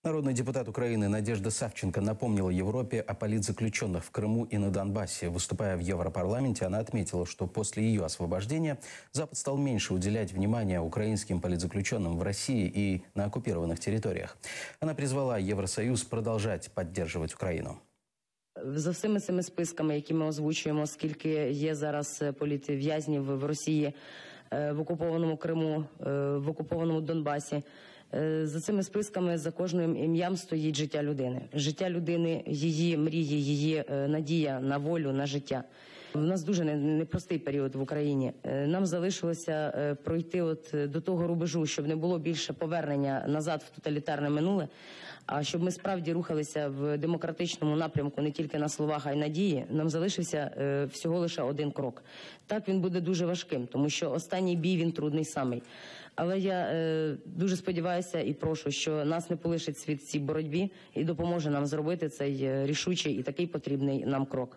Народный депутат Украины Надежда Савченко напомнила Европе о политзаключенных в Крыму и на Донбассе. Выступая в Европарламенте, она отметила, что после ее освобождения Запад стал меньше уделять внимания украинским политзаключенным в России и на оккупированных территориях. Она призвала Евросоюз продолжать поддерживать Украину. За всіми цими списками, які ми озвучуємо, скільки є зараз політв'язнів в Росії, в окупованому Криму, в окупованому Донбасі, за цими списками, за кожним ім'ям стоїть життя людини. Життя людини, її мрії, її надія на волю, на життя. У нас дуже непростий період в Україні. Нам залишилося пройти до того рубежу, щоб не було більше повернення назад в тоталітарне минуле, а щоб ми справді рухалися в демократичному напрямку не тільки на словах, а й надії. Нам залишився всього лише один крок. Так, він буде дуже важким, тому що останній бій, він трудний самий. Але я дуже сподіваюся і прошу, що нас не полишить світ в цій боротьбі і допоможе нам зробити цей рішучий і такий потрібний нам крок.